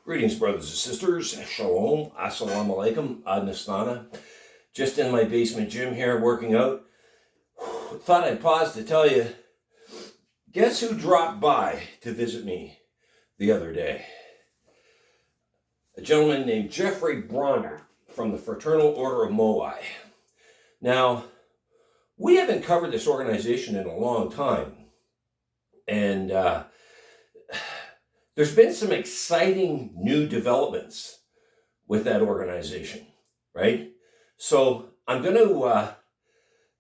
Greetings, brothers and sisters. Shalom, assalamu alaikum, ad nastana. Just in my basement gym here, working out. Thought I'd pause to tell you, guess who dropped by to visit me the other day? A gentleman named Geoffry Bronner from the Fraternal Order of Moai. Now, we haven't covered this organization in a long time, and there's been some exciting new developments with that organization, right? So I'm gonna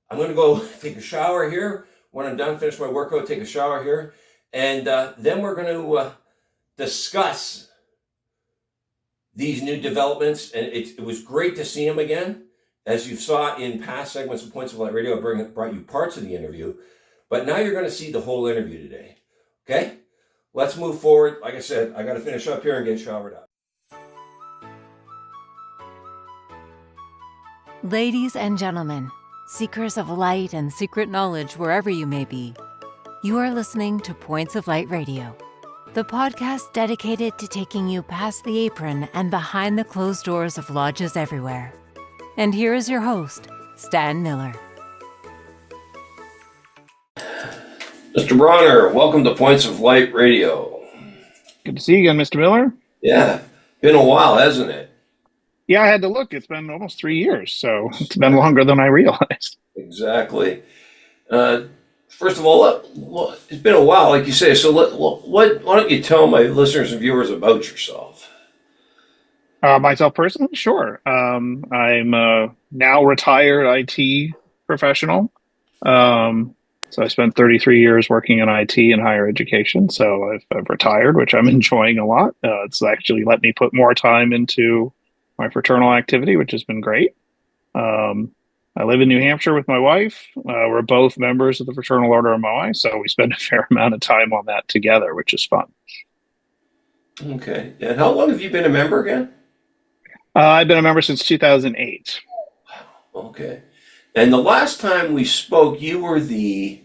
go take a shower here. When I'm done, finish my workout, take a shower here, and then we're gonna discuss these new developments. And it was great to see him again. As you saw in past segments of Points of Light Radio, I brought you parts of the interview, but now you're going to see the whole interview today. Okay? Let's move forward. Like I said, I got to finish up here and get showered up. Ladies and gentlemen, seekers of light and secret knowledge wherever you may be, you are listening to Points of Light Radio, the podcast dedicated to taking you past the apron and behind the closed doors of lodges everywhere. And here is your host, Stan Miller. Mr. Bronner, welcome to Points of Light Radio. Good to see you again, Mr. Miller. Yeah, been a while, hasn't it? Yeah, I had to look. It's been almost 3 years, so it's been longer than I realized. Exactly. First of all, it's been a while, like you say. So why don't you tell my listeners and viewers about yourself? Myself personally, sure. I'm a now retired IT professional. So I spent 33 years working in IT and higher education. So I've retired, which I'm enjoying a lot. It's actually let me put more time into my fraternal activity, which has been great. I live in New Hampshire with my wife. We're both members of the Fraternal Order of Moai, so we spend a fair amount of time on that together, which is fun. Okay. And how long have you been a member again? I've been a member since 2008. Okay. And the last time we spoke, you were the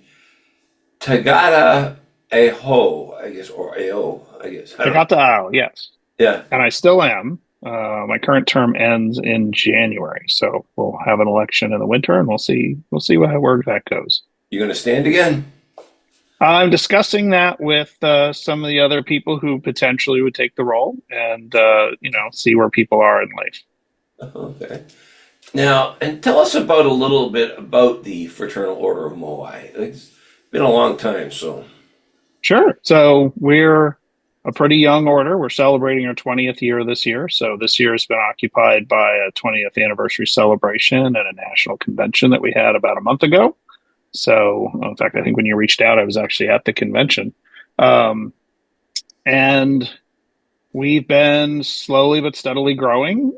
Tagata Ao, I guess, or Ao, I guess. Tagata Ao, yes. Yeah. And I still am. My current term ends in January, so we'll have an election in the winter, and we'll see where that goes. You going to stand again? I'm discussing that with some of the other people who potentially would take the role, and see where people are in life. Okay. Now, and tell us a little bit about the Fraternal Order of Moai. It's been a long time, so. Sure. So we're a pretty young order. We're celebrating our 20th year this year. So this year has been occupied by a 20th anniversary celebration and a national convention that we had about a month ago. So, in fact, I think when you reached out, I was actually at the convention. And we've been slowly but steadily growing.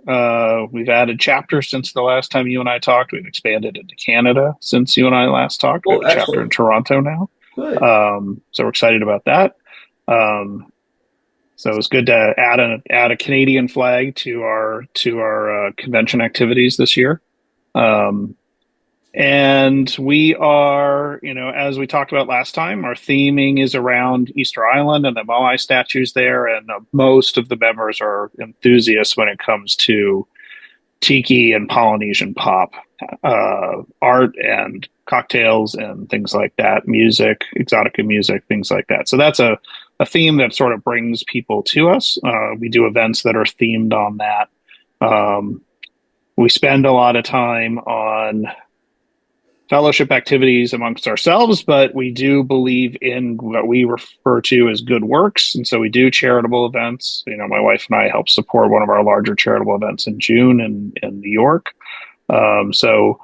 We've added chapters since the last time you and I talked. We've expanded into Canada since you and I last talked. We have a chapter in Toronto now. Good. So we're excited about that. So it was good to add a Canadian flag to our convention activities this year. And we are, as we talked about last time, our theming is around Easter Island and the Moai statues there. And most of the members are enthusiasts when it comes to tiki and Polynesian pop, art and cocktails and things like that, music, exotica music, things like that. So that's a theme that sort of brings people to us. We do events that are themed on that. We spend a lot of time on fellowship activities amongst ourselves, but we do believe in what we refer to as good works. And so we do charitable events. My wife and I help support one of our larger charitable events in June in New York. So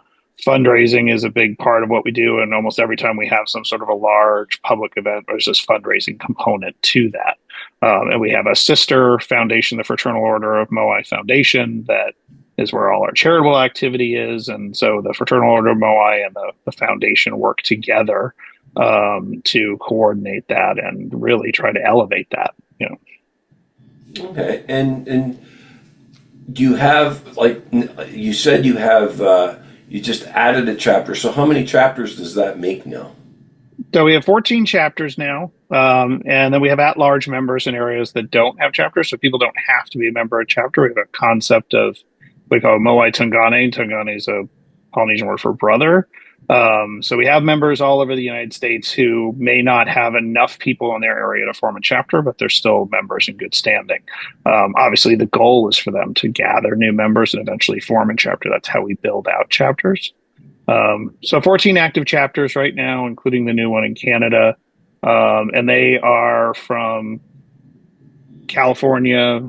fundraising is a big part of what we do. And almost every time we have some sort of a large public event, there's this fundraising component to that. And we have a sister foundation, the Fraternal Order of Moai Foundation, that is where all our charitable activity is. And so the Fraternal Order of Moai and the foundation work together to coordinate that and really try to elevate that. Okay. And do you have, like you said, you have you just added a chapter. So how many chapters does that make now? So we have 14 chapters now, and then we have at-large members in areas that don't have chapters, so people don't have to be a member of a chapter. We have a concept of, we call it Moai Tungane. Tungane is a Polynesian word for brother. So we have members all over the United States who may not have enough people in their area to form a chapter, but they're still members in good standing. Obviously, the goal is for them to gather new members and eventually form a chapter. That's how we build out chapters. So 14 active chapters right now, including the new one in Canada. And they are from California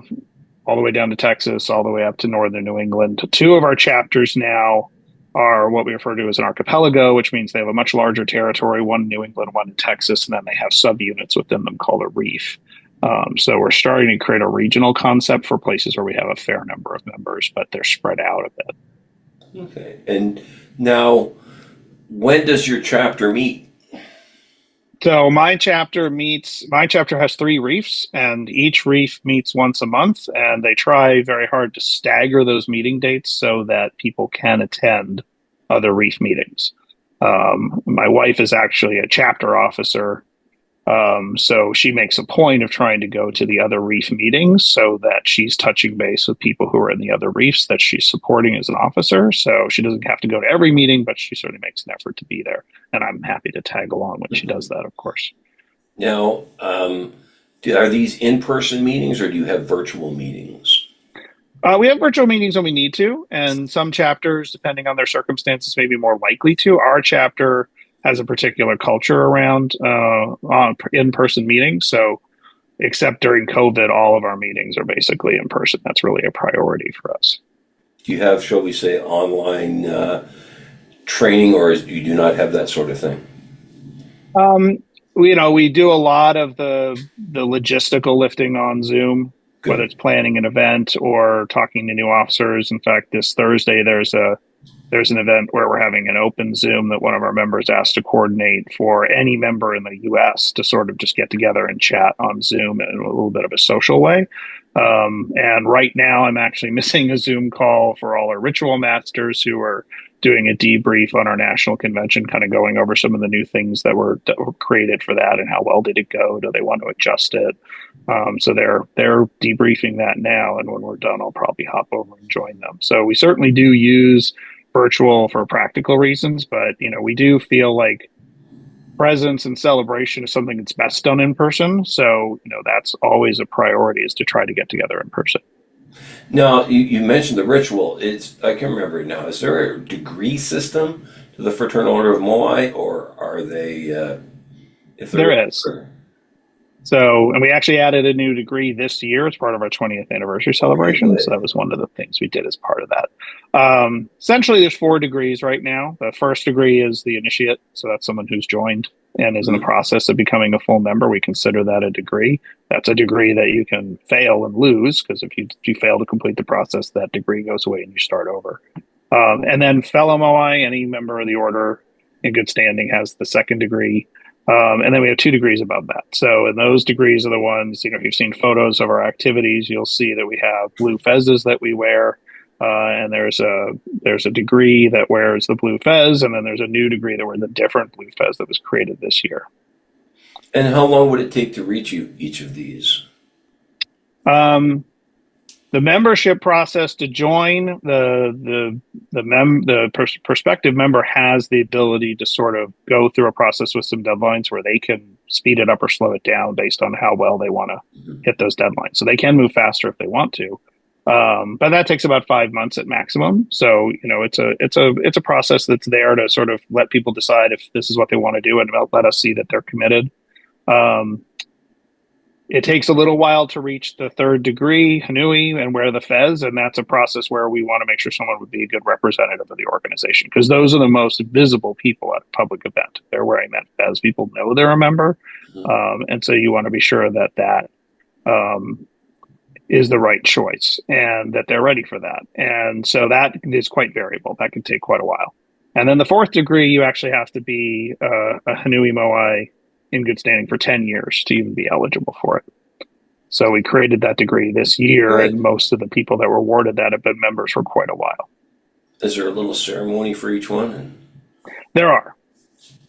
all the way down to Texas, all the way up to northern New England. Two of our chapters now are what we refer to as an archipelago, which means they have a much larger territory, one in New England, one in Texas, and then they have subunits within them called a reef. So we're starting to create a regional concept for places where we have a fair number of members, but they're spread out a bit. Okay. And now, when does your chapter meet? So my chapter has 3 reefs, and each reef meets once a month, and they try very hard to stagger those meeting dates so that people can attend other reef meetings. My wife is actually a chapter officer. So she makes a point of trying to go to the other reef meetings so that she's touching base with people who are in the other reefs that she's supporting as an officer. So she doesn't have to go to every meeting, but she certainly makes an effort to be there. And I'm happy to tag along when she does that, of course. Now, are these in-person meetings or do you have virtual meetings? We have virtual meetings when we need to, and some chapters, depending on their circumstances, may be more likely to. Our chapter has a particular culture around in-person meetings. So except during COVID, all of our meetings are basically in person. That's really a priority for us. Do you have, shall we say, online training, or you do not have that sort of thing? We do a lot of the logistical lifting on Zoom, Good. Whether it's planning an event or talking to new officers. In fact, this Thursday, there's an event where we're having an open Zoom that one of our members asked to coordinate for any member in the U.S. to sort of just get together and chat on Zoom in a little bit of a social way. And right now, I'm actually missing a Zoom call for all our ritual masters who are doing a debrief on our national convention, kind of going over some of the new things that were created for that and how well did it go? Do they want to adjust it? So they're debriefing that now, and when we're done, I'll probably hop over and join them. So we certainly do use virtual for practical reasons, but we do feel like presence and celebration is something that's best done in person. So that's always a priority, is to try to get together in person. Now, you mentioned the ritual. I can remember it now. Is there a degree system to the Fraternal Order of Moai, or are they? There is. So, and we actually added a new degree this year as part of our 20th anniversary celebration. So that was one of the things we did as part of that. Essentially, there's 4 degrees right now. The first degree is the initiate. So that's someone who's joined and is in the process of becoming a full member. We consider that a degree. That's a degree that you can fail and lose, because if you fail to complete the process, that degree goes away and you start over. And then fellow Moai, any member of the order in good standing, has the second degree. And then we have 2 degrees above that. So, and those degrees are the ones, if you've seen photos of our activities, you'll see that we have blue fezzes that we wear. And there's a degree that wears the blue fez, and then there's a new degree that wears the different blue fez that was created this year. And how long would it take to reach each of these? The membership process to join, the prospective member has the ability to sort of go through a process with some deadlines where they can speed it up or slow it down based on how well they want to hit those deadlines. So they can move faster if they want to, but that takes about 5 months at maximum. So it's a process that's there to sort of let people decide if this is what they want to do and let us see that they're committed. It takes a little while to reach the 3rd degree, Hanui, and wear the fez, and that's a process where we want to make sure someone would be a good representative of the organization, because those are the most visible people at a public event. They're wearing that fez. People know they're a member, and so you want to be sure that is the right choice and that they're ready for that. And so that is quite variable. That can take quite a while. And then the 4th degree, you actually have to be a Hanui Moai in good standing for 10 years to even be eligible for it. So we created that degree this year, right. And most of the people that were awarded that have been members for quite a while. Is there a little ceremony for each one? There are.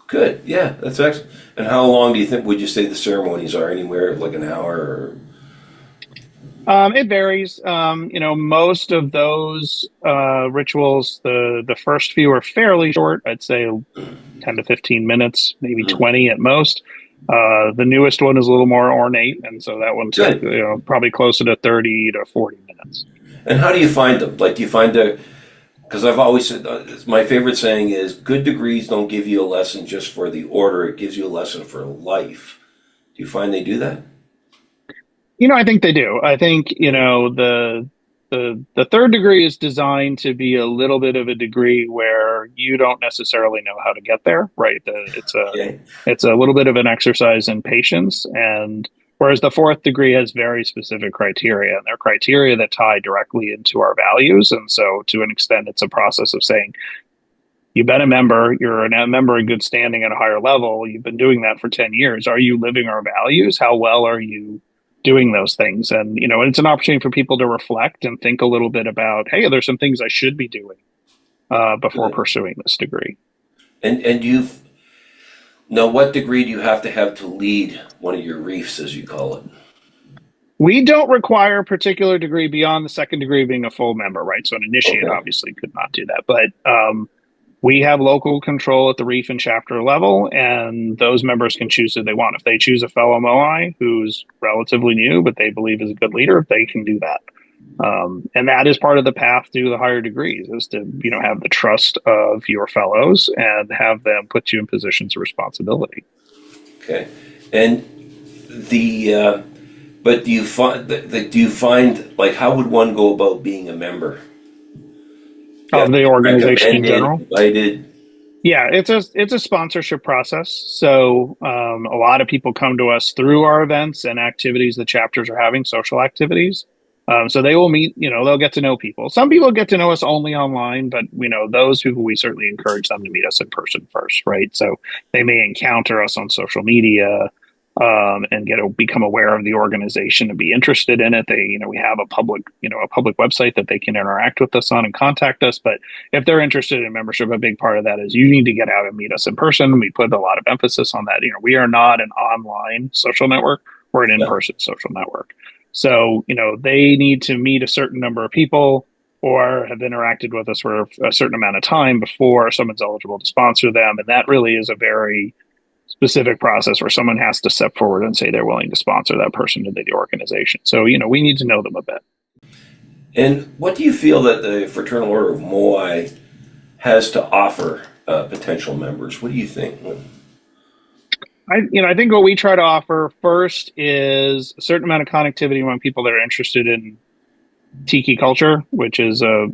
Good. Yeah, that's excellent. And how long do you think, would you say the ceremonies are? Anywhere like an hour or? It varies. Most of those rituals, the first few are fairly short. I'd say 10 to 15 minutes, maybe Mhm. 20 at most. The newest one is a little more ornate, and so that one took Good. probably closer to 30 to 40 minutes. And how do you find them? Like, do you find the, because I've always said, my favorite saying is good degrees don't give you a lesson just for the order, it gives you a lesson for life. Do you find they do that? I think they do. I think, the third degree is designed to be a little bit of a degree where you don't necessarily know how to get there, right? Okay. It's a little bit of an exercise in patience, and whereas the fourth degree has very specific criteria, and they're criteria that tie directly into our values. And so to an extent, it's a process of saying, you've been a member, you're a member in good standing at a higher level, you've been doing that for 10 years. Are you living our values? How well are you doing those things? And, and it's an opportunity for people to reflect and think a little bit about, hey, there's some things I should be doing before Good. pursuing this degree. And you've, now what degree do you have to lead one of your reefs, as you call it? We don't require a particular degree beyond the second degree being a full member, right? So an initiate Okay. obviously could not do that. But we have local control at the reef and chapter level, and those members can choose who they want. If they choose a fellow Moai who's relatively new, but they believe is a good leader, they can do that. And that is part of the path to the higher degrees, is to have the trust of your fellows and have them put you in positions of responsibility. Okay. And the, but do you find like how would one go about being a member? You have Of to the be organization in recommended, general. invited. Yeah, it's a sponsorship process. So a lot of people come to us through our events and activities the chapters are having, social activities. So they will meet, they'll get to know people. Some people get to know us only online, but those people, we certainly encourage them to meet us in person first, right? So they may encounter us on social media, and become aware of the organization and be interested in it. We have a public website that they can interact with us on and contact us. But if they're interested in membership, a big part of that is you need to get out and meet us in person. We put a lot of emphasis on that. We are not an online social network; we're an Yeah. in-person social network. So, they need to meet a certain number of people or have interacted with us for a certain amount of time before someone's eligible to sponsor them. And that really is a very specific process where someone has to step forward and say they're willing to sponsor that person into the organization. So, we need to know them a bit. And what do you feel that the Fraternal Order of Moai has to offer potential members? What do you think? I think what we try to offer first is a certain amount of connectivity among people that are interested in tiki culture, which is a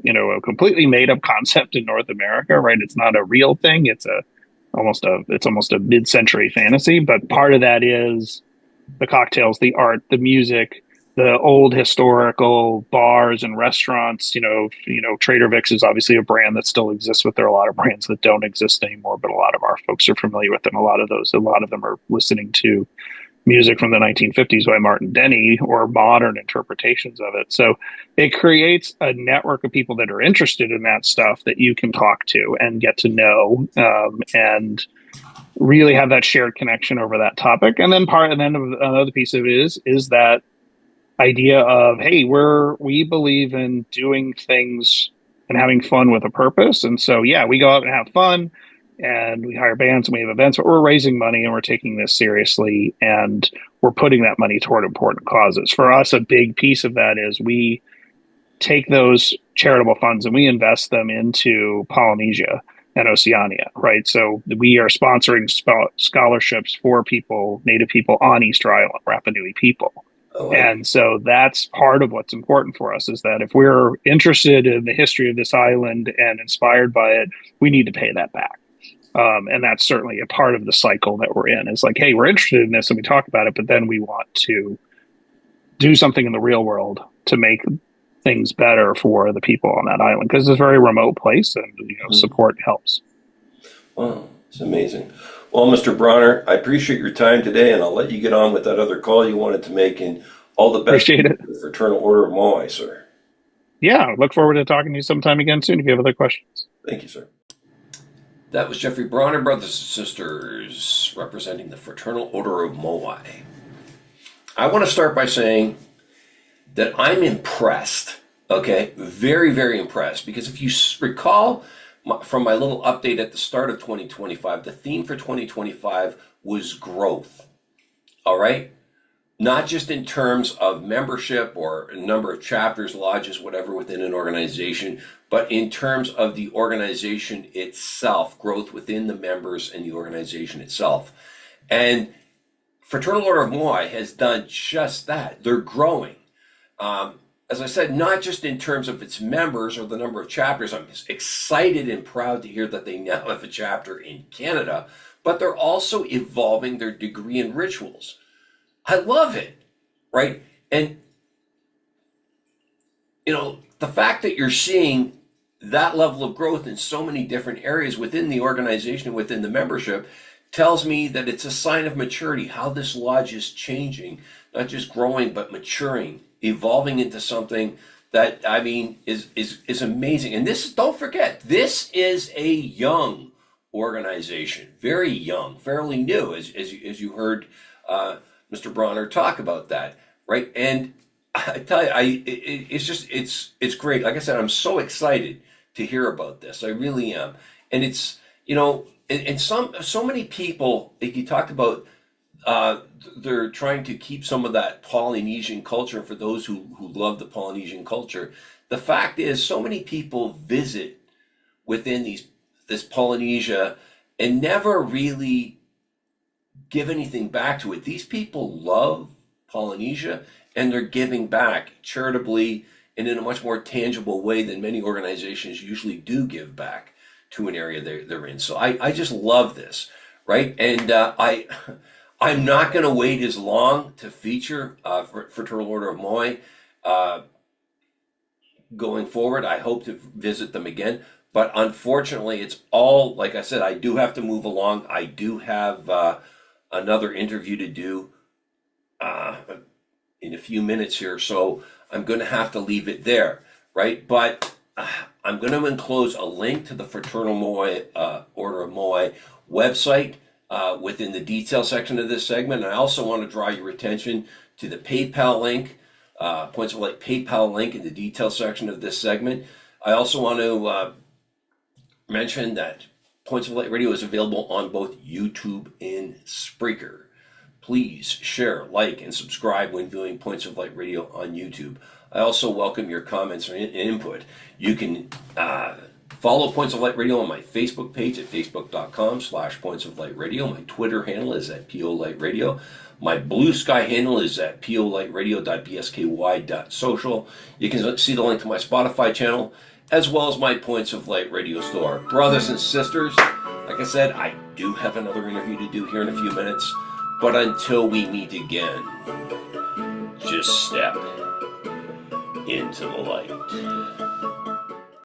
completely made up concept in North America, right? It's not a real thing. It's almost a mid-century fantasy, but part of that is the cocktails, the art, the music, the old historical bars and restaurants. Trader Vic's is obviously a brand that still exists, but there are a lot of brands that don't exist anymore. But a lot of our folks are familiar with them. A lot of them are listening to music from the 1950s by Martin Denny or modern interpretations of it. So it creates a network of people that are interested in that stuff that you can talk to and get to know, and really have that shared connection over that topic. And then another piece of it is that idea of, hey, we believe in doing things and having fun with a purpose. And so, yeah, we go out and have fun and we hire bands and we have events, but we're raising money and we're taking this seriously and we're putting that money toward important causes. For us, a big piece of that is we take those charitable funds and we invest them into Polynesia and Oceania, right? So we are sponsoring scholarships for Native people on Easter Island, Rapa Nui people. Oh, And so that's part of what's important for us, is that if we're interested in the history of this island and inspired by it, we need to pay that back. And that's certainly a part of the cycle that we're in. It's like, hey, we're interested in this and we talk about it, but then we want to do something in the real world to make things better for the people on that island, because it's a very remote place and support helps. wow, it's amazing. Well, Mr. Bronner, I appreciate your time today, and I'll let you get on with that other call you wanted to make, and all the best to Appreciate it. the Fraternal Order of Moai, sir. Yeah, look forward to talking to you sometime again soon if you have other questions. Thank you, sir. That was Geoffry Bronner, brothers and sisters, representing the Fraternal Order of Moai. I want to start by saying that I'm impressed, okay? Very, very impressed, because if you recall from my little update at the start of 2025, the theme for 2025 was growth, all right? Not just in terms of membership or number of chapters, lodges, whatever within an organization, but in terms of the organization itself, growth within the members and the organization itself. And Fraternal Order of Moai has done just that. They're growing. As I said, not just in terms of its members or the number of chapters. I'm excited and proud to hear that they now have a chapter in Canada, but they're also evolving their degree in rituals. I love it, right? And, the fact that you're seeing that level of growth in so many different areas within the organization, within the membership, tells me that it's a sign of maturity, how this lodge is changing, not just growing, but maturing, evolving into something that, is amazing. And this, don't forget, this is a young organization, very young, fairly new, as you heard Mr. Bronner talk about that, right? And I tell you, it's great. Like I said, I'm so excited to hear about this. I really am. And it's, and so many people, like you talked about, they're trying to keep some of that Polynesian culture for those who love the Polynesian culture. The fact is, so many people visit within this Polynesia and never really give anything back to it. These people love Polynesia, and they're giving back charitably and in a much more tangible way than many organizations usually do give back to an area they're in. So I just love this, right? And I'm not going to wait as long to feature Fraternal Order of Moai going forward. I hope to visit them again. But unfortunately, it's all, like I said, I do have to move along. I do have another interview to do in a few minutes here, so I'm going to have to leave it there, right? But I'm going to enclose a link to the Fraternal Order of Moai website within the detail section of this segment. And I also want to draw your attention to the PayPal link, Points of Light PayPal link in the detail section of this segment. I also want to mention that Points of Light Radio is available on both YouTube and Spreaker. Please share, like, and subscribe when viewing Points of Light Radio on YouTube. I also welcome your comments and input. You can follow Points of Light Radio on my Facebook page at facebook.com/Points of Light Radio. My Twitter handle is at PO Light Radio. My Bluesky handle is at polightradio.bsky.social. You can see the link to my Spotify channel, as well as my Points of Light Radio store. Brothers and sisters, like I said, I do have another interview to do here in a few minutes. But until we meet again, just step into the light.